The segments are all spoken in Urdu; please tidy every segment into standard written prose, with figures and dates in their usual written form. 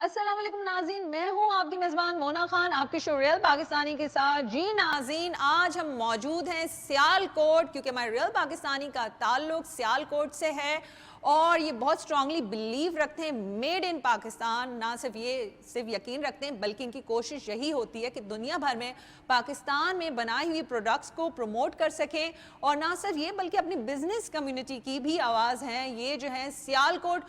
السلام علیکم ناظرین، میں ہوں آپ کی میزبان مونا خان آپ کے شو ریئل پاکستانی کے ساتھ. جی ناظرین، آج ہم موجود ہیں سیال کوٹ، کیونکہ ہمارے ریئل پاکستانی کا تعلق سیال کوٹ سے ہے اور یہ بہت سٹرونگلی بلیو رکھتے ہیں میڈ ان پاکستان. نہ صرف یقین رکھتے ہیں بلکہ ان کی کوشش یہی ہوتی ہے کہ دنیا بھر میں پاکستان میں بنائی ہوئی پروڈکٹس کو پروموٹ کر سکیں. اور نہ صرف یہ بلکہ اپنی بزنس کمیونٹی کی بھی آواز ہیں. یہ جو ہے Sialkot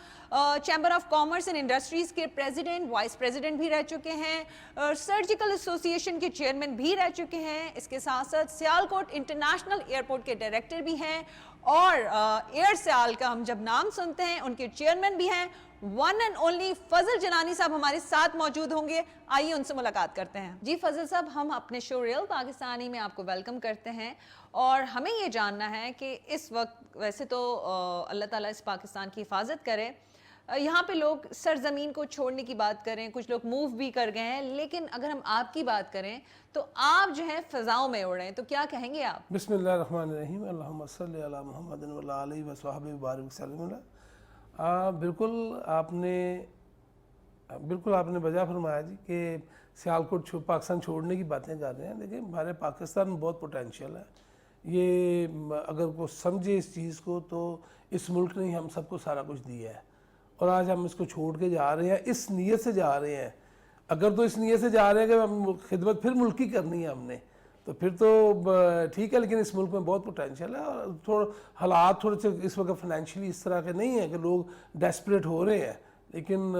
chamber of commerce and industries کے پریزیڈنٹ، وائس پریزیڈنٹ بھی رہ چکے ہیں، سرجیکل ایسوسی ایشن کے چیئرمین بھی رہ چکے ہیں. اس کے ساتھ ساتھ سیال کوٹ انٹرنیشنل ایئرپورٹ کے ڈائریکٹر بھی ہیں اور ایئر سیال کا ہم جب نام سنتے ہیں ان کے چیئرمین بھی ہیں. ون اینڈ اونلی فضل جنانی صاحب ہمارے ساتھ موجود ہوں گے. آئیے ان سے ملاقات کرتے ہیں. جی فضل صاحب، ہم اپنے شو ریئل پاکستانی میں آپ کو ویلکم کرتے ہیں اور ہمیں یہ جاننا ہے کہ اس وقت ویسے تو اللہ تعالیٰ اس پاکستان کی حفاظت کرے، یہاں پہ لوگ سرزمین کو چھوڑنے کی بات کریں، کچھ لوگ موو بھی کر گئے ہیں، لیکن اگر ہم آپ کی بات کریں تو آپ جو ہے فضاؤں میں اڑ رہے ہیں، تو کیا کہیں گے آپ؟ بسم اللہ الرحمن الرحیم. اللہم صلی علی محمد و علیہ وصحبہ وبارک وسلم. بالکل آپ نے بجا فرمایا جی کہ سیالکوٹ پاکستان چھوڑنے کی باتیں کر رہے ہیں. دیکھیں، ہمارے پاکستان میں بہت پوٹینشیل ہے. یہ اگر کوئی سمجھے اس چیز کو تو اس ملک نے ہم سب کو سارا کچھ دیا ہے اور آج ہم اس کو چھوڑ کے جا رہے ہیں، اس نیت سے جا رہے ہیں. اگر تو اس نیت سے جا رہے ہیں کہ ہم خدمت پھر ملک کی کرنی ہے ہم نے، تو پھر تو ٹھیک ہے. لیکن اس ملک میں بہت پوٹینشیل ہے اور حالات تھوڑے سے اس وقت فائنینشلی اس طرح کے نہیں ہیں کہ لوگ ڈیسپریٹ ہو رہے ہیں، لیکن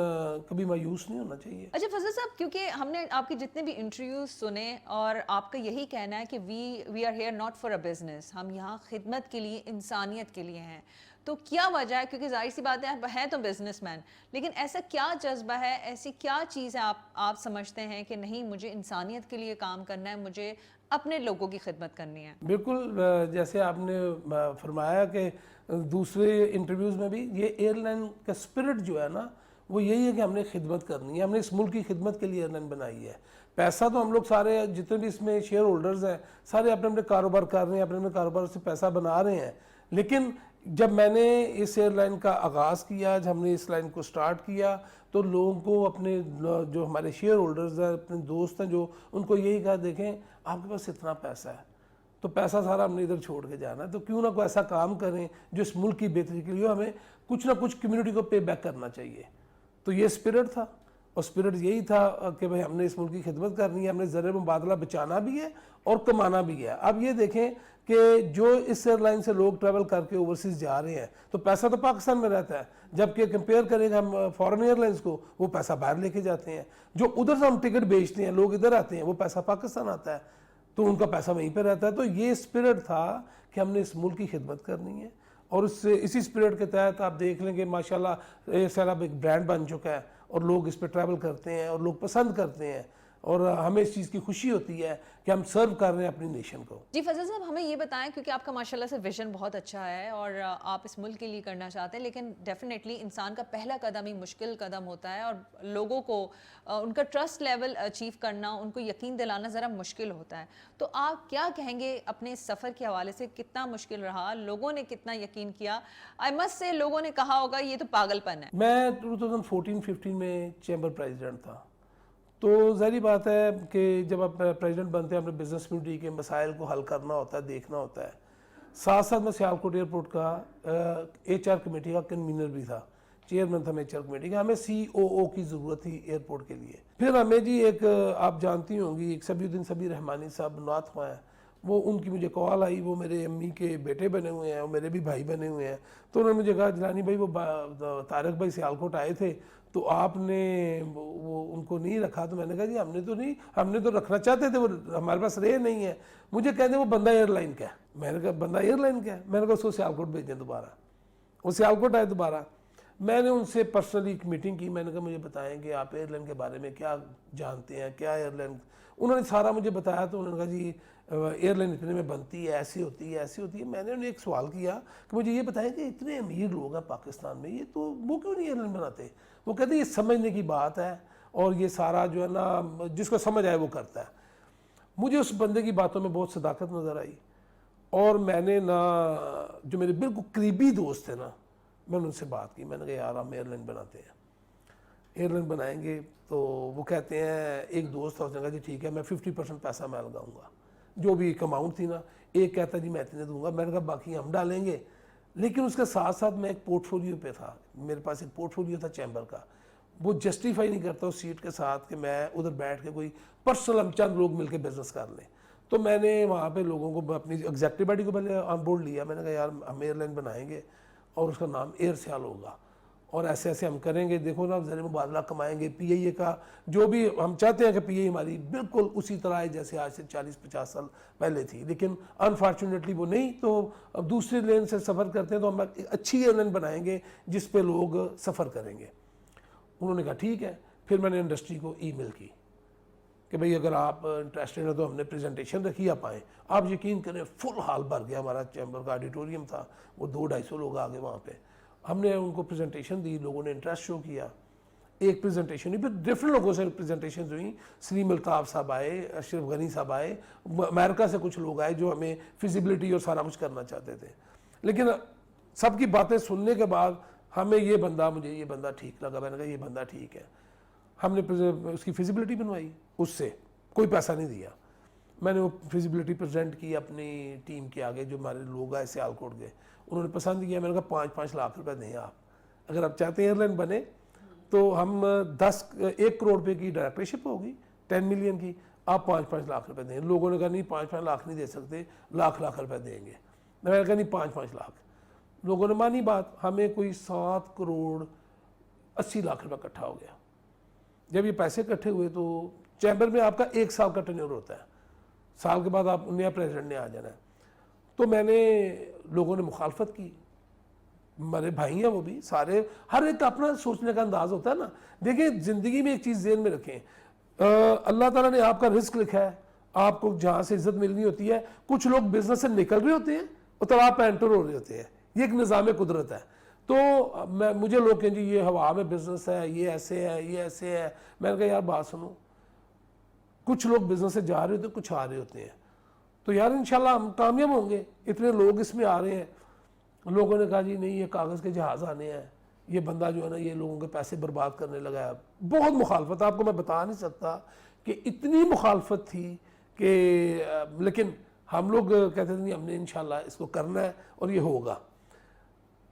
کبھی مایوس نہیں ہونا چاہیے. اچھا فضل صاحب، کیونکہ ہم نے آپ کے جتنے بھی انٹرویوز سنے اور آپ کا یہی کہنا ہے کہ we are here not for a business, ہم یہاں خدمت کے لیے، انسانیت کے لیے ہیں. تو کیا وجہ ہے؟ کیونکہ ظاہر سی بات ہے تو بزنس مین، لیکن ایسا کیا جذبہ ہے، ایسی کیا چیز ہے آپ سمجھتے ہیں کہ نہیں، مجھے انسانیت کے لیے کام کرنا ہے، مجھے اپنے لوگوں کی خدمت کرنی ہے؟ بالکل جیسے آپ نے فرمایا کہ دوسرے انٹرویوز میں بھی یہ ایئر لائن کا اسپرٹ جو ہے نا، وہ یہی ہے کہ ہم نے خدمت کرنی ہے. ہم نے اس ملک کی خدمت کے لیے ایئر لائن بنائی ہے. پیسہ تو ہم لوگ سارے جتنے بھی اس میں شیئر ہولڈرز ہیں سارے اپنے اپنے کاروبار کر رہے ہیں، اپنے اپنے کاروبار سے پیسہ بنا رہے ہیں. لیکن جب میں نے اس ایئر لائن کا آغاز کیا، جب ہم نے اس لائن کو سٹارٹ کیا، تو لوگوں کو اپنے جو ہمارے شیئر ہولڈرز ہیں، اپنے دوست ہیں، جو ان کو یہی کہا، دیکھیں آپ کے پاس اتنا پیسہ ہے تو پیسہ سارا ہم نے ادھر چھوڑ کے جانا ہے، تو کیوں نہ کوئی ایسا کام کریں جو اس ملک کی بہتری کے لیے ہمیں کچھ نہ کچھ کمیونٹی کو پے بیک کرنا چاہیے. تو یہ اسپرٹ تھا اور اسپرٹ یہی تھا کہ بھئی ہم نے اس ملک کی خدمت کرنی ہے، ہم نے زر مبادلہ بچانا بھی ہے اور کمانا بھی ہے. اب یہ دیکھیں کہ جو اس ایئر لائن سے لوگ ٹریول کر کے اوورسیز جا رہے ہیں تو پیسہ تو پاکستان میں رہتا ہے، جبکہ کمپیئر کریں گے ہم فورن ایئر لائنز کو، وہ پیسہ باہر لے کے جاتے ہیں. جو ادھر سے ہم ٹکٹ بیچتے ہیں، لوگ ادھر آتے ہیں، وہ پیسہ پاکستان آتا ہے، تو ان کا پیسہ وہیں پہ رہتا ہے. تو یہ اسپرٹ تھا کہ ہم نے اس ملک کی خدمت کرنی ہے اور اسی اسپرٹ کے تحت آپ دیکھ لیں کہ ماشاءاللہ ایئر سیال اب ایک برانڈ بن چکا ہے اور لوگ اس پہ ٹریول کرتے ہیں اور لوگ پسند کرتے ہیں اور ہمیں اس چیز کی خوشی ہوتی ہے کہ ہم سرو کر رہے ہیں اپنی نیشن کو. جی فضل صاحب، ہمیں یہ بتائیں، کیونکہ آپ کا ماشاءاللہ سے ویژن بہت اچھا ہے اور آپ اس ملک کے لیے کرنا چاہتے ہیں، لیکن ڈیفینیٹلی انسان کا پہلا قدم ہی مشکل قدم ہوتا ہے اور لوگوں کو ان کا ٹرسٹ لیول اچیو کرنا، ان کو یقین دلانا ذرا مشکل ہوتا ہے. تو آپ کیا کہیں گے اپنے اس سفر کے حوالے سے؟ کتنا مشکل رہا؟ لوگوں نے کتنا یقین کیا؟ آئی مسٹ سے لوگوں نے کہا ہوگا یہ تو پاگل پن ہے. میں 2014-15 میں چیمبر پریزیڈنٹ تھا. تو ظاہری بات ہے کہ جب آپ پریزیڈنٹ بنتے ہیں اپنے بزنس کمیونٹی کے مسائل کو حل کرنا ہوتا ہے، دیکھنا ہوتا ہے. ساتھ ساتھ میں سیالکوٹ ایئرپورٹ کا ایچ آر کمیٹی کا کنوینر بھی تھا، چیئرمین تھا میں ایچ آر کمیٹی کا. ہمیں سی او او کی ضرورت تھی ایئرپورٹ کے لیے. پھر ہمیں جی ایک آپ جانتی ہوں گی، ایک سبی الدین سبی رحمانی صاحب نعت خواہ ہیں، وہ ان کی مجھے کال آئی. وہ میرے امی کے بیٹے بنے ہوئے ہیں اور میرے بھی بھائی بنے ہوئے ہیں. تو انہوں نے مجھے کہا جلانی بھائی وہ طارق بھائی سیالکوٹ آئے تھے تو آپ نے وہ ان کو نہیں رکھا. تو میں نے کہا جی ہم نے تو رکھنا چاہتے تھے، وہ ہمارے پاس رہے نہیں ہے. مجھے کہتے وہ بندہ ایئر لائن کا ہے. میں نے کہا بندہ ایئر لائن کا ہے؟ میں نے کہا اس کو سیالکوٹ بھیجیں دوبارہ. وہ سیالکوٹ آئے دوبارہ. میں نے ان سے پرسنلی ایک میٹنگ کی. میں نے کہا مجھے بتائیں کہ آپ ایئر لائن کے بارے میں کیا جانتے ہیں، کیا ایئر لائن. انہوں نے سارا مجھے بتایا. تو انہوں نے کہا جی ایئر لائن اتنے میں بنتی ہے، ایسی ہوتی ہے، ایسی ہوتی ہے. میں نے انہیں ایک سوال کیا کہ مجھے یہ بتائیں کہ اتنے امیر لوگ ہیں پاکستان میں، یہ تو وہ کیوں نہیں ایئر لائن بناتے؟ وہ کہتے ہیں یہ سمجھنے کی بات ہے اور یہ سارا جو ہے نا جس کو سمجھ آئے وہ کرتا ہے. مجھے اس بندے کی باتوں میں بہت صداقت نظر آئی اور میں نے نا جو میرے بالکل قریبی دوست تھے نا، میں نے ان سے بات کی. میں نے کہا یار ہم ایئر لائن بناتے ہیں. ایئر لائن بنائیں گے تو وہ کہتے ہیں ایک دوست تھا اس نے کہا جی ٹھیک ہے میں 50% پیسہ میں لگاؤں گا, جو بھی ایک اماؤنٹ تھی نا, ایک کہتا جی میں اتنے دوں گا, میں نے کہا باقی ہم ڈالیں گے. لیکن اس کے ساتھ ساتھ میں ایک پورٹ فولیو پہ تھا, میرے پاس ایک پورٹ فولیو تھا چیمبر کا, وہ جسٹیفائی نہیں کرتا اس سیٹ کے ساتھ کہ میں ادھر بیٹھ کے کوئی پرسنل ہم چند لوگ مل کے بزنس کر لیں. تو میں نے وہاں پہ لوگوں کو اپنی ایگزیکٹو باڈی کو پہلے آن بورڈ لیا, میں نے کہا یار ہم ایئر لائن بنائیں گے اور اس کا نام ایئر سیال ہوگا اور ایسے ایسے ہم کریں گے, دیکھو نا زر مبادلہ کمائیں گے, پی آئی اے کا جو بھی ہم چاہتے ہیں کہ پی آئی ہماری بالکل اسی طرح ہے جیسے آج سے 40-50 سال پہلے تھی, لیکن انفارچونیٹلی وہ نہیں. تو اب دوسری لین سے سفر کرتے ہیں تو ہم ایک اچھی ایئر لائن بنائیں گے جس پہ لوگ سفر کریں گے. انہوں نے کہا ٹھیک ہے. پھر میں نے انڈسٹری کو ای میل کی کہ بھئی اگر آپ انٹرسٹڈ ہیں تو ہم نے پریزنٹیشن رکھی آپ آئیں. آپ یقین کریں فل ہال بھر گیا, ہمارا چیمبر کا آڈیٹوریم تھا, وہ 200-250 لوگ آ گئے وہاں پہ. ہم نے ان کو پریزنٹیشن دی, لوگوں نے انٹرسٹ شو کیا. ایک پریزنٹیشن نہیں, پھر ڈفرنٹ لوگوں سے پریزنٹیشنز ہوئیں. سلیم الطاف صاحب آئے, اشرف غنی صاحب آئے, امریکہ سے کچھ لوگ آئے جو ہمیں فیزیبلٹی اور سارا کچھ کرنا چاہتے تھے. لیکن سب کی باتیں سننے کے بعد ہمیں مجھے یہ بندہ ٹھیک لگا. میں نے کہا یہ بندہ ٹھیک ہے. ہم نے اس کی فیزیبلٹی بنوائی, اس سے کوئی پیسہ نہیں دیا. میں نے وہ فیزیبلٹی پریزنٹ کی اپنی ٹیم کے آگے جو ہمارے لوگ آئے سیالکوٹ کے, انہوں نے پسند کیا. میں نے کہا 5-5 لاکھ روپے دیں آپ, اگر آپ چاہتے ہیں ایئر لائن بنے تو ہم 1 کروڑ روپے کی ڈائریکٹرشپ ہوگی 10 ملین کی, آپ 5-5 لاکھ روپے دیں. لوگوں نے کہا نہیں 5-5 لاکھ نہیں دے سکتے, لاکھ روپے دیں گے. میں نے کہا نہیں 5-5 لاکھ. لوگوں نے مانی بات. ہمیں کوئی 7 کروڑ 80 لاکھ روپے اکٹھا ہو گیا. جب یہ پیسے اکٹھے ہوئے تو چیمبر میں آپ کا 1 سال کا ٹینیور ہوتا ہے, سال کے بعد آپ نیا پریزیڈنٹ نے آ جانا ہے. تو میں نے, لوگوں نے مخالفت کی, ہمارے بھائی ہیں وہ بھی سارے, ہر ایک کا اپنا سوچنے کا انداز ہوتا ہے نا. دیکھیں زندگی میں ایک چیز ذہن میں رکھیں, اللہ تعالیٰ نے آپ کا رزق لکھا ہے, آپ کو جہاں سے عزت ملنی ہوتی ہے. کچھ لوگ بزنس سے نکل رہے ہوتے ہیں اور تب آپ انٹر ہو رہے ہوتے ہیں. یہ ایک نظام قدرت ہے. تو مجھے لوگ کہیں جی یہ ہوا میں بزنس ہے, یہ ایسے ہے, یہ ایسے ہے. میں نے کہا یار بات سنو, کچھ لوگ بزنس سے جا رہے ہوتے ہیں, کچھ آ رہے ہوتے ہیں. تو یار انشاءاللہ ہم کامیاب ہوں گے, اتنے لوگ اس میں آ رہے ہیں. لوگوں نے کہا جی نہیں یہ کاغذ کے جہاز آنے ہیں, یہ بندہ جو ہے نا یہ لوگوں کے پیسے برباد کرنے لگا ہے. بہت مخالفت, آپ کو میں بتا نہیں سکتا کہ اتنی مخالفت تھی کہ, لیکن ہم لوگ کہتے تھے نہیں ہم نے انشاءاللہ اس کو کرنا ہے اور یہ ہوگا.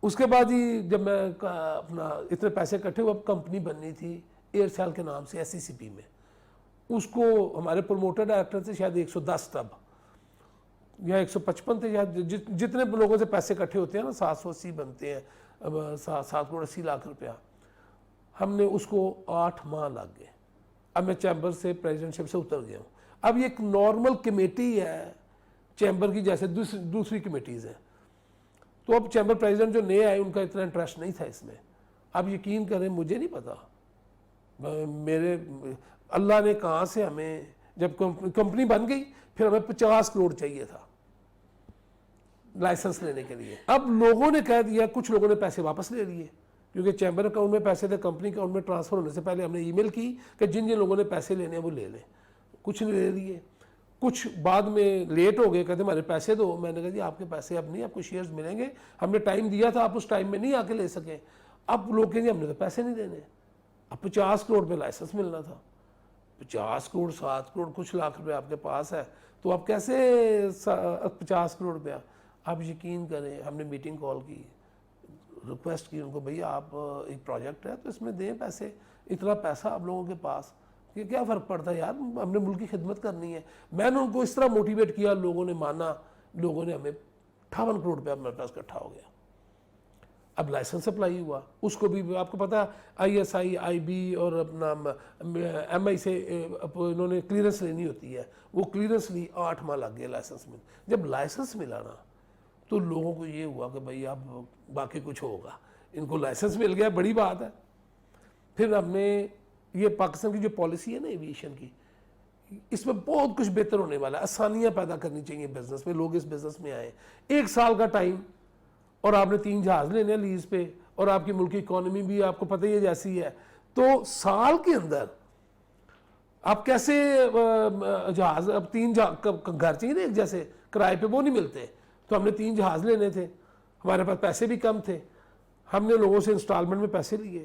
اس کے بعد ہی جب میں اپنا اتنے پیسے اکٹھے ہوئے, اب کمپنی بننی تھی ایئر سیال کے نام سے SCCP میں. اس کو ہمارے پروموٹر ڈائریکٹر تھے شاید 110 تب یا 155 تھے, یا جتنے لوگوں سے پیسے اکٹھے ہوتے ہیں نا 780 بنتے ہیں, 7 کروڑ 80 لاکھ روپیہ. ہم نے اس کو 8 ماہ لگ گئے. اب میں چیمبر سے پریزیڈنٹ شپ سے اتر گیا ہوں. اب یہ ایک نارمل کمیٹی ہے چیمبر کی جیسے دوسری کمیٹیز ہیں. تو اب چیمبر پریزیڈنٹ جو نئے آئے ان کا اتنا انٹرسٹ نہیں تھا اس میں. اب یقین کریں مجھے نہیں پتا, میرے اللہ نے کہاں سے ہمیں, جب کمپنی بن گئی پھر ہمیں 50 کروڑ چاہیے تھا لائسنس لینے کے لیے. اب لوگوں نے کہہ دیا, کچھ لوگوں نے پیسے واپس لے لیے کیونکہ چیمبر اکاؤنٹ میں پیسے تھے, کمپنی اکاؤنٹ میں ٹرانسفر ہونے سے پہلے ہم نے ای میل کی کہ جن لوگوں نے پیسے لینے ہیں وہ لے لیں. کچھ نہیں لے لیے, کچھ بعد میں لیٹ ہو گئے, کہتے ہمارے پیسے دو. میں نے کہا جی آپ کے پیسے اب نہیں, آپ کو شیئرز ملیں گے, ہم نے ٹائم دیا تھا, آپ اس ٹائم میں نہیں آ کے لے سکے. اب لوگ کہیں گے ہم نے تو پیسے نہیں دینے. اب 50 کروڑ پہ لائسنس ملنا تھا, 50 کروڑ 7 کروڑ کچھ لاکھ روپے آپ کے پاس ہے, تو آپ کیسے 50 کروڑ روپیہ. آپ یقین کریں ہم نے میٹنگ کال کی, ریکویسٹ کی ان کو, بھئی آپ ایک پروجیکٹ ہے تو اس میں دیں پیسے, اتنا پیسہ آپ لوگوں کے پاس, یہ کیا فرق پڑتا ہے یار, ہم نے ملک کی خدمت کرنی ہے. میں نے ان کو اس طرح موٹیویٹ کیا, لوگوں نے مانا, لوگوں نے ہمیں 58 کروڑ روپیہ ہمارے پاس اکٹھا ہو گیا. اب لائسنس اپلائی ہوا, اس کو بھی آپ کو پتا ISI IB اور اپنا MI سے انہوں نے کلیئرنس لینی ہوتی ہے, وہ کلیئرنس لی, 8 ماہ لگ گئے لائسنس میں. جب لائسنس ملا نا تو لوگوں کو یہ ہوا کہ بھئی اب باقی کچھ ہوگا, ان کو لائسنس مل گیا, بڑی بات ہے. پھر ہم نے یہ پاکستان کی جو پالیسی ہے نا ایویشن کی, اس میں بہت کچھ بہتر ہونے والا ہے, آسانیاں پیدا کرنی چاہیے بزنس میں, لوگ اس بزنس میں آئیں. 1 سال کا ٹائم اور آپ نے 3 جہاز لینے ہیں لیز پہ, اور آپ کی ملک کی اکانومی بھی آپ کو پتہ ہی ہے جیسی ہے, تو سال کے اندر آپ کیسے جہاز, اب 3 گھر چاہیے نا ایک جیسے کرائے پہ, وہ نہیں ملتے. تو ہم نے 3 جہاز لینے تھے, ہمارے پاس پیسے بھی کم تھے, ہم نے لوگوں سے انسٹالمنٹ میں پیسے لیے,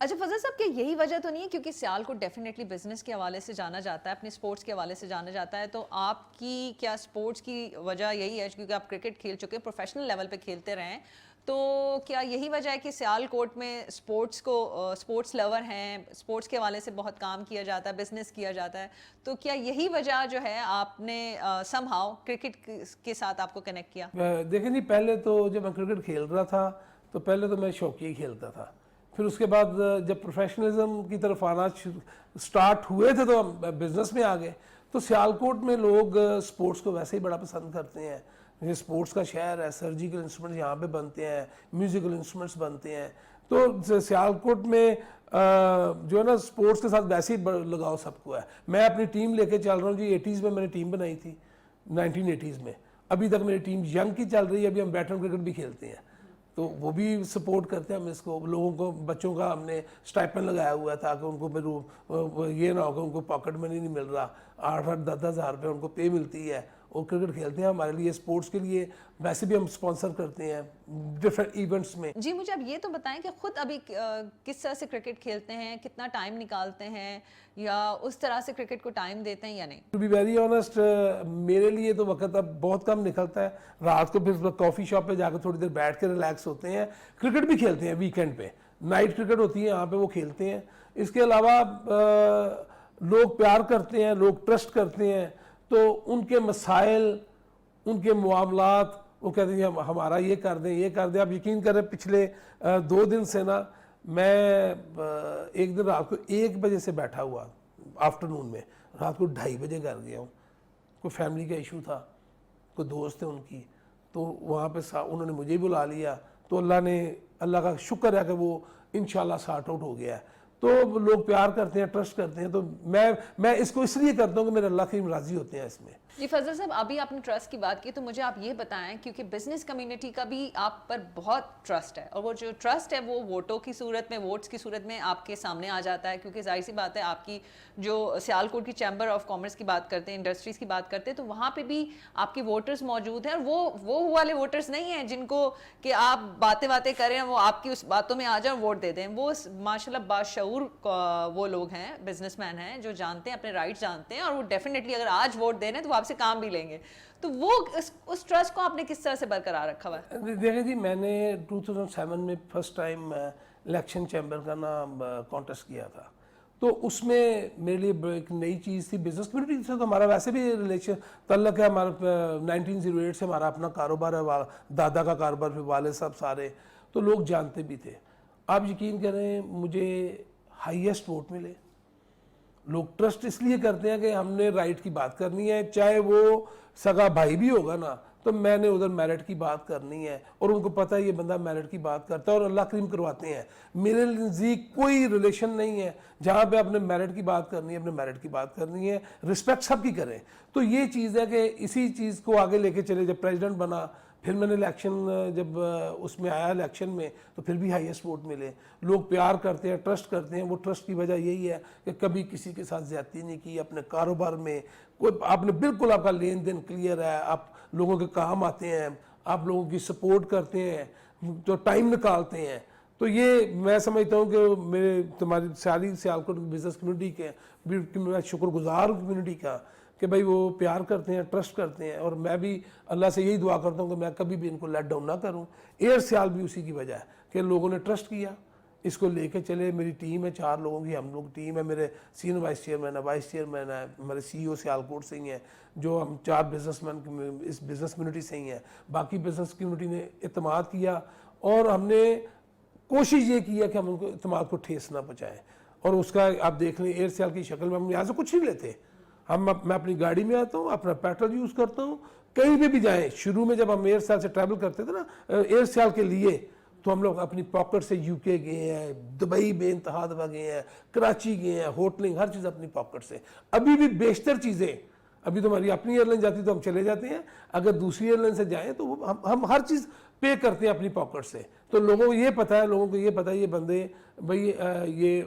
اچھا فضل صاحب کہ یہی وجہ تو نہیں ہے کیونکہ سیال کو ڈیفینیٹلی بزنس کے حوالے سے جانا جاتا ہے, اپنے اسپورٹس کے حوالے سے جانا جاتا ہے, تو آپ کی کیا اسپورٹس کی وجہ یہی ہے کیونکہ آپ کرکٹ کھیل چکے ہیں, پروفیشنل لیول پہ کھیلتے رہے ہیں, تو کیا یہی وجہ ہے کہ سیال کوٹ میں اسپورٹس لور ہیں, اسپورٹس کے حوالے سے بہت کام کیا جاتا ہے, بزنس کیا جاتا ہے, تو کیا یہی وجہ جو ہے آپ نے سم ہاؤ کرکٹ کے ساتھ آپ کو کنیکٹ کیا؟ دیکھیں جی, پہلے تو جب میں کرکٹ کھیل رہا تھا تو پہلے تو میں شوقیہ ہی کھیلتا تھا, پھر اس کے بعد جب پروفیشنلزم کی طرف آنا سٹارٹ ہوئے تھے تو ہم بزنس میں آ گئے. تو سیالکوٹ میں لوگ سپورٹس کو ویسے ہی بڑا پسند کرتے ہیں, یہ سپورٹس کا شہر ہے, سرجیکل انسٹرومنٹس یہاں پہ بنتے ہیں, میوزیکل انسٹرومنٹس بنتے ہیں, تو سیالکوٹ میں جو ہے نا سپورٹس کے ساتھ ویسے ہی لگاؤ سب کو ہے. میں اپنی ٹیم لے کے چل رہا ہوں جی, 80s میں نے ٹیم بنائی تھی, 1980s میں, ابھی تک میری ٹیم ینگ کی چل رہی ہے, ابھی ہم بیٹن کرکٹ بھی کھیلتے ہیں, تو وہ بھی سپورٹ کرتے ہیں ہم اس کو. لوگوں کو, بچوں کا ہم نے اسٹائپن لگایا ہوا ہے تاکہ ان کو پھر یہ نہ ہو کہ ان کو پاکٹ منی نہیں مل رہا, 8-10 ہزار روپے ان کو پے ملتی ہے, اور کرکٹ کھیلتے ہیں. ہمارے لیے اسپورٹس کے لیے ویسے بھی ہم اسپانسر کرتے ہیں ڈفرینٹ ایونٹس میں. جی مجھے اب یہ تو بتائیں کہ خود ابھی کس طرح سے کرکٹ کھیلتے ہیں, کتنا ٹائم نکالتے ہیں, یا اس طرح سے کرکٹ کو ٹائم دیتے ہیں یا نہیں؟ ٹو بی ویری آنیسٹ, میرے لیے تو وقت اب بہت کم نکلتا ہے. رات کو پھر کافی شاپ پہ جا کے تھوڑی دیر بیٹھ کے ریلیکس ہوتے ہیں. کرکٹ بھی کھیلتے ہیں ویکینڈ پہ, نائٹ کرکٹ ہوتی ہے یہاں پہ, وہ کھیلتے ہیں. اس کے علاوہ لوگ پیار کرتے ہیں, لوگ ٹرسٹ کرتے ہیں, تو ان کے مسائل, ان کے معاملات, وہ کہتے ہیں ہمارا یہ کر دیں, یہ کر دیں. آپ یقین کریں پچھلے 2 دن سے نا, میں ایک دن رات کو 1 بجے سے بیٹھا ہوا, آفٹرنون میں رات کو 2:30 بجے گھر گیا ہوں. کوئی فیملی کا ایشو تھا, کوئی دوست ہے ان کی, تو وہاں پہ انہوں نے مجھے بلا لیا, تو اللہ کا شکر ہے کہ وہ انشاءاللہ سارٹ آؤٹ ہو گیا ہے. تو لوگ پیار کرتے ہیں, ٹرسٹ کرتے ہیں, تو میں اس کو اس لیے کرتا ہوں کہ میرے اللہ کی راضی ہوتے ہیں اس میں. جی فضل صاحب, ابھی آپ نے ٹرسٹ کی بات کی, تو مجھے آپ یہ بتائیں کیونکہ بزنس کمیونٹی کا بھی آپ پر بہت ٹرسٹ ہے, اور وہ جو ٹرسٹ ہے وہ ووٹوں کی صورت میں, ووٹس کی صورت میں آپ کے سامنے آ جاتا ہے, کیونکہ ظاہر سی بات ہے آپ کی جو سیالکوٹ کی چیمبر آف کامرس کی بات کرتے ہیں, انڈسٹریز کی بات کرتے ہیں, تو وہاں پہ بھی آپ کے ووٹرز موجود ہیں, اور وہ والے ووٹرز نہیں ہیں جن کو کہ آپ باتیں کریں وہ آپ کی اس باتوں میں آ جائیں ووٹ دے دیں. وہ ماشاءاللہ باشعور وہ لوگ ہیں, بزنس مین ہیں, جو جانتے ہیں, اپنے رائٹ جانتے ہیں, اور وہ ڈیفینیٹلی اگر آج ووٹ دے رہے ہیں تو وہ آپ سے کام بھی لیں گے. تو وہ اس ٹرسٹ کو آپ نے کس طرح سے برقرار رکھا ہوا ہے؟ دیکھیں جی, میں نے 2007 میں فرسٹ ٹائم الیکشن چیمبر کا نام کانٹیسٹ کیا تھا, تو اس میں میرے لیے ایک نئی چیز تھی. بزنس کمیونٹی سے تو ہمارا ویسے بھی ریلیشن تعلق ہے, ہمارا 1908 سے ہمارا اپنا کاروبار ہے, دادا کا کاروبار, پھر والد صاحب سارے, تو لوگ جانتے بھی تھے. آپ یقین کریں مجھے ہائیسٹ ووٹ ملے. لوگ ٹرسٹ اس لیے کرتے ہیں کہ ہم نے رائٹ کی بات کرنی ہے, چاہے وہ سگا بھائی بھی ہوگا نا, تو میں نے ادھر میرٹ کی بات کرنی ہے, اور ان کو پتہ ہے یہ بندہ میرٹ کی بات کرتا ہے, اور اللہ کریم کرواتے ہیں. میرے نزدیک کوئی ریلیشن نہیں ہے, جہاں پہ اپنے میرٹ کی بات کرنی ہے, اپنے میرٹ کی بات کرنی ہے, رسپیکٹ سب کی کریں. تو یہ چیز ہے کہ اسی چیز کو آگے لے کے چلے. جب پریزیڈنٹ بنا, پھر میں نے الیکشن جب اس میں آیا الیکشن میں, تو پھر بھی ہائیسٹ ووٹ ملے. لوگ پیار کرتے ہیں, ٹرسٹ کرتے ہیں. وہ ٹرسٹ کی وجہ یہی ہے کہ کبھی کسی کے ساتھ زیادتی نہیں کی. اپنے کاروبار میں کوئی آپ نے بالکل, آپ کا لین دین کلیئر ہے, آپ لوگوں کے کام آتے ہیں, آپ لوگوں کی سپورٹ کرتے ہیں, تو ٹائم نکالتے ہیں. تو یہ میں سمجھتا ہوں کہ میرے تمہاری ساری سیالکوٹ بزنس کمیونٹی کے میں شکر گزار ہوں کمیونٹی کا, کہ بھائی وہ پیار کرتے ہیں, ٹرسٹ کرتے ہیں. اور میں بھی اللہ سے یہی دعا کرتا ہوں کہ میں کبھی بھی ان کو لیٹ ڈاؤن نہ کروں. ایئر سیال بھی اسی کی وجہ ہے کہ لوگوں نے ٹرسٹ کیا, اس کو لے کے چلے. میری ٹیم ہے 4 لوگوں کی, ہم لوگ ٹیم ہے. میرے سینئر وائس چیئرمین ہے, وائس چیئرمین ہے, ہمارے سی او سیالکوٹ سے ہی ہیں, جو ہم 4 بزنس مین اس بزنس کمیونٹی سے ہی ہیں. باقی بزنس کمیونٹی نے اعتماد کیا, اور ہم نے کوشش یہ کی ہے کہ ہم ان کو اعتماد کو ٹھیس نہ پہنچائیں. اور اس کا آپ دیکھ لیں, ایئر سیال کی شکل میں ہم یہاں سے کچھ نہیں لیتے. میں اپنی گاڑی میں آتا ہوں, اپنا پیٹرول یوز کرتا ہوں, کہیں پہ بھی جائیں. شروع میں جب ہم ایئر سیال سے ٹریول کرتے تھے نا, ایئر سیال کے لیے, تو ہم لوگ اپنی پاکٹ سے UK گئے ہیں, دبئی بے انتہا دفعہ گئے ہیں, کراچی گئے ہیں, ہوٹلنگ, ہر چیز اپنی پاکٹ سے. ابھی بھی بیشتر چیزیں, ابھی تو ہماری اپنی ایئر لائن جاتی تو ہم چلے جاتے ہیں, اگر دوسری ایئر لائن سے جائیں تو ہم ہر چیز پے کرتے ہیں اپنی پاکٹ سے. تو لوگوں کو یہ پتہ ہے, یہ بندے بھئی یہ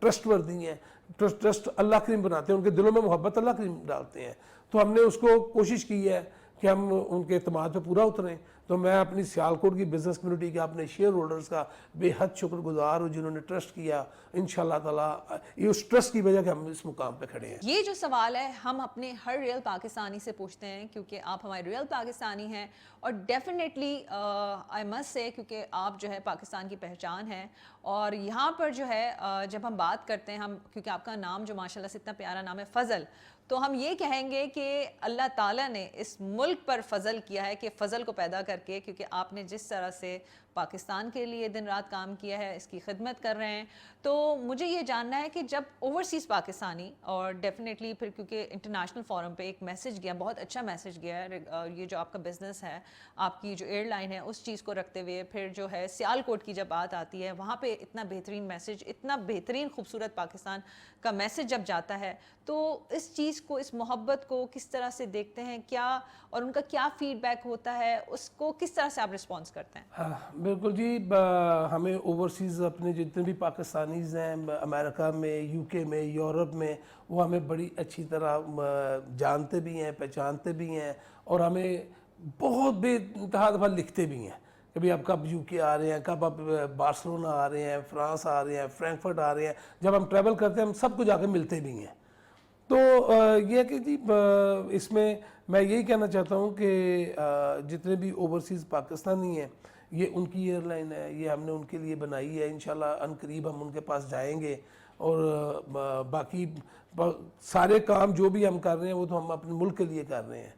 ٹرسٹ وردی ہیں. ٹرسٹ اللہ کریم بناتے ہیں, ان کے دلوں میں محبت اللہ کریم ڈالتے ہیں. تو ہم نے اس کو کوشش کی ہے کہ ہم ان کے اعتماد پہ پورا اتریں. تو میں اپنی سیالکوٹ کی بزنس کمیونٹی کے اپنے شیئر ہولڈرز کا بے حد شکر گزار ہوں جنہوں نے ٹرسٹ کیا. انشاءاللہ تعالیٰ یہ اس ٹرسٹ کی وجہ کہ ہم اس مقام پہ کھڑے ہیں. یہ جو سوال ہے ہم اپنے ہر ریئل پاکستانی سے پوچھتے ہیں کیونکہ آپ ہمارے ریئل پاکستانی ہیں اور ڈیفینیٹلی آئی مسٹ سے کیونکہ آپ جو ہے پاکستان کی پہچان ہے. اور یہاں پر جو ہے جب ہم بات کرتے ہیں ہم کیونکہ آپ کا نام جو ماشاءاللہ سے اتنا پیارا نام ہے فضل, تو ہم یہ کہیں گے کہ اللہ تعالیٰ نے اس ملک پر فضل کیا ہے کہ فضل کو پیدا کر کے, کیونکہ آپ نے جس طرح سے پاکستان کے لیے دن رات کام کیا ہے, اس کی خدمت کر رہے ہیں. تو مجھے یہ جاننا ہے کہ جب اوورسیز پاکستانی اور ڈیفینیٹلی پھر کیونکہ انٹرنیشنل فورم پہ ایک میسج گیا, بہت اچھا میسج گیا ہے, یہ جو آپ کا بزنس ہے, آپ کی جو ایئر لائن ہے, اس چیز کو رکھتے ہوئے پھر جو ہے سیالکوٹ کی جب بات آتی ہے وہاں پہ اتنا بہترین میسج, اتنا بہترین خوبصورت پاکستان کا میسج جب جاتا ہے, تو اس چیز کو, اس محبت کو کس طرح سے دیکھتے ہیں کیا, اور ان کا کیا فیڈ بیک ہوتا ہے, اس کو کس طرح سے آپ رسپانس کرتے ہیں؟ ہاں بالکل جی, ہمیں اوورسیز اپنے جتنے بھی پاکستانیز ہیں امریکہ میں, یو کے میں, یورپ میں, وہ ہمیں بڑی اچھی طرح جانتے بھی ہیں, پہچانتے بھی ہیں, اور ہمیں بہت بے انتہا دفعہ لکھتے بھی ہیں کہ بھئی آپ کب یو کے آ رہے ہیں, کب آپ بارسلونا آ رہے ہیں, فرانس آ رہے ہیں, فرینکفرٹ آ رہے ہیں. جب ہم ٹریول کرتے ہیں ہم سب کو جا کے ملتے بھی ہیں. تو یہ کہ جی اس میں یہی کہنا چاہتا ہوں کہ جتنے بھی اوورسیز پاکستانی ہیں یہ ان کی ایئر لائن ہے, یہ ہم نے ان کے لیے بنائی ہے. انشاءاللہ ان قریب ہم ان کے پاس جائیں گے, اور باقی سارے کام جو بھی ہم کر رہے ہیں وہ تو ہم اپنے ملک کے لیے کر رہے ہیں.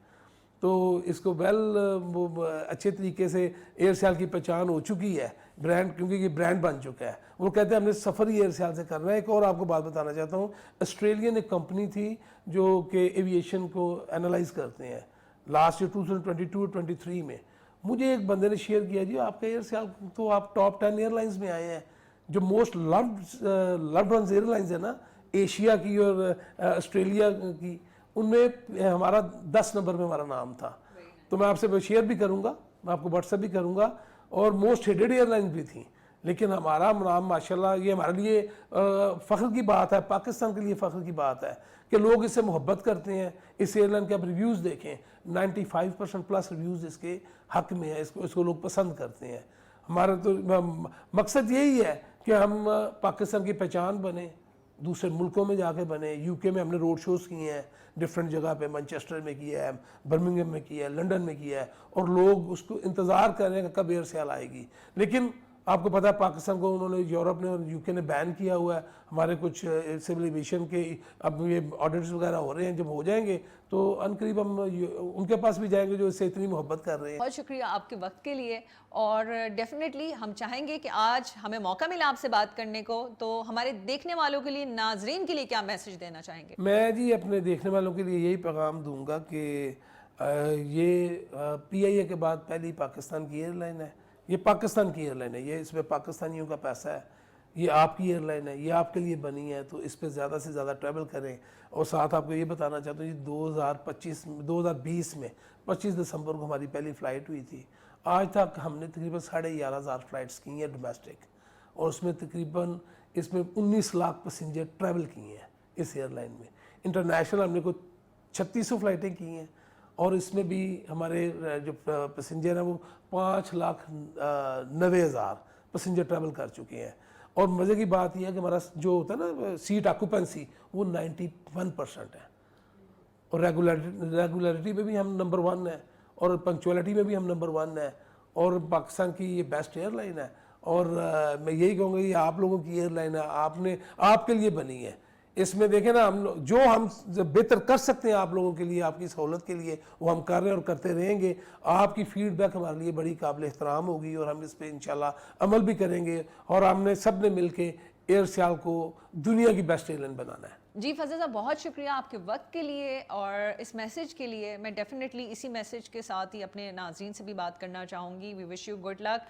تو اس کو وہ اچھے طریقے سے ایئر سیال کی پہچان ہو چکی ہے, برانڈ, کیونکہ یہ برانڈ بن چکا ہے. وہ کہتے ہیں ہم نے سفر ہی ایئر سیال سے کرنا ہے. ایک اور آپ کو بات بتانا چاہتا ہوں, آسٹریلین ایک کمپنی تھی جو کہ ایویشن کو انالائز کرتے ہیں, لاسٹ ایئر 2022-23 میں مجھے ایک بندے نے شیئر کیا, جی آپ کا ایئر سیال تو آپ ٹاپ 10 ایئر لائنز میں آئے ہیں, جو most loved ones airlines ہیں نا ایشیا کی اور آسٹریلیا کی, ان میں ہمارا 10 نمبر میں ہمارا نام تھا. تو میں آپ سے شیئر بھی کروں گا, میں آپ کو واٹس ایپ بھی کروں گا, اور موسٹ ہیڈڈ ایئر لائن بھی تھیں. لیکن ہمارا نام ماشاءاللہ یہ ہمارے لیے فخر کی بات ہے, پاکستان کے لیے فخر کی بات ہے کہ لوگ اس سے محبت کرتے ہیں. اس ایئر لائن کے آپ ریویوز دیکھیں, 95% پلس ریویوز اس کے حق میں ہیں, اس کو لوگ پسند کرتے ہیں. ہمارا تو مقصد یہی ہے کہ ہم پاکستان کی پہچان بنیں, دوسرے ملکوں میں جا کے بنے. یو کے میں ہم نے روڈ شوز کیے ہیں ڈفرینٹ جگہ پہ, مانچسٹر میں کیا ہے, برمنگھم میں کیا ہے, لنڈن میں کیا ہے, اور لوگ اس کو انتظار کر رہے ہیں کہ کب ایئر سیال آئے گی. لیکن آپ کو پتہ ہے پاکستان کو انہوں نے, یورپ نے اور یو کے نے بین کیا ہوا ہے. ہمارے کچھ سول ایویشن کے اب یہ آڈٹس وغیرہ ہو رہے ہیں, جب ہو جائیں گے تو عنقریب ہم ان کے پاس بھی جائیں گے جو اس سے اتنی محبت کر رہے ہیں. بہت شکریہ آپ کے وقت کے لیے, اور ڈیفینیٹلی ہم چاہیں گے کہ آج ہمیں موقع ملا آپ سے بات کرنے کو, تو ہمارے دیکھنے والوں کے لیے, ناظرین کے لیے کیا میسج دینا چاہیں گے؟ میں جی اپنے دیکھنے والوں کے لیے یہی پیغام دوں گا کہ یہ پی آئی اے کے بعد پہلی پاکستان کی ایئر لائن ہے. یہ پاکستان کی ایئر لائن ہے, یہ اس میں پاکستانیوں کا پیسہ ہے, یہ آپ کی ایئر لائن ہے, یہ آپ کے لیے بنی ہے. تو اس پہ زیادہ سے زیادہ ٹریول کریں. اور ساتھ آپ کو یہ بتانا چاہتا ہوں, یہ 2020 میں 25 دسمبر کو ہماری پہلی فلائٹ ہوئی تھی. آج تک ہم نے تقریباً 11,500 فلائٹس کی ہیں ڈومیسٹک, اور اس میں تقریباً 19 لاکھ پیسنجر ٹریول کیے ہیں اس ایئر لائن میں. انٹرنیشنل ہم نے کوئی 3600 فلائٹیں کی ہیں, اور اس میں بھی ہمارے جو پیسنجر ہیں وہ 5,90,000 پیسنجر ٹریول کر چکے ہیں. اور مزے کی بات یہ ہے کہ ہمارا جو ہوتا ہے نا سیٹ آکوپنسی, وہ 91% ہے, اور ریگولیرٹی میں بھی ہم نمبر 1 ہیں, اور پنکچولیٹی میں بھی ہم نمبر 1 ہیں, اور پاکستان کی یہ بیسٹ ایئر لائن ہے. اور میں یہی کہوں گا یہ آپ لوگوں کی ایئر لائن ہے, آپ کے لیے بنی ہے. اس میں دیکھیں نا, جو ہم بہتر کر سکتے ہیں آپ لوگوں کے لیے, آپ کی سہولت کے لیے, وہ ہم کر رہے ہیں اور کرتے رہیں گے. آپ کی فیڈ بیک ہمارے لیے بڑی قابل احترام ہوگی, اور ہم اس پہ انشاءاللہ عمل بھی کریں گے, اور ہم نے سب نے مل کے ایئر سیال کو دنیا کی بیسٹ ایئر لائن بنانا ہے. جی فضل صاحب, بہت شکریہ آپ کے وقت کے لیے اور اس میسج کے لیے. میں ڈیفینیٹلی اسی میسج کے ساتھ ہی اپنے ناظرین سے بھی بات کرنا چاہوں گی. وی وش یو گڈ لک.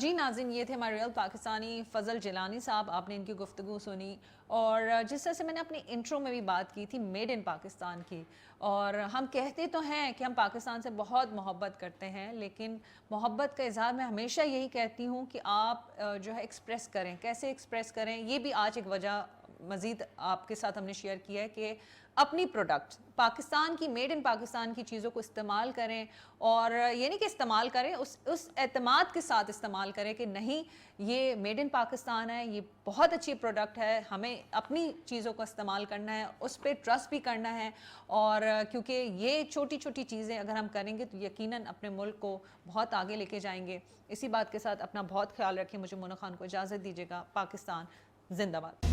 جی ناظرین, یہ تھے ہمارے ریئل پاکستانی فضل جیلانی صاحب. آپ نے ان کی گفتگو سنی, اور جس طرح سے میں نے اپنی انٹرو میں بھی بات کی تھی میڈ ان پاکستان کی, اور ہم کہتے تو ہیں کہ ہم پاکستان سے بہت محبت کرتے ہیں, لیکن محبت کا اظہار میں ہمیشہ یہی کہتی ہوں کہ آپ جو ہے ایکسپریس کریں. کیسے ایکسپریس کریں, یہ بھی آج ایک وجہ مزید آپ کے ساتھ ہم نے شیئر کیا ہے کہ اپنی پروڈکٹ پاکستان کی میڈ ان پاکستان کی چیزوں کو استعمال کریں, اور یہ نہیں کہ استعمال کریں, اس اعتماد کے ساتھ استعمال کریں کہ نہیں یہ میڈ ان پاکستان ہے, یہ بہت اچھی پروڈکٹ ہے, ہمیں اپنی چیزوں کو استعمال کرنا ہے, اس پہ ٹرسٹ بھی کرنا ہے. اور کیونکہ یہ چھوٹی چھوٹی چیزیں اگر ہم کریں گے تو یقیناً اپنے ملک کو بہت آگے لے کے جائیں گے. اسی بات کے ساتھ اپنا بہت خیال رکھیں. مجھے مونا خان کو اجازت دیجیے گا. پاکستان زندہ باد.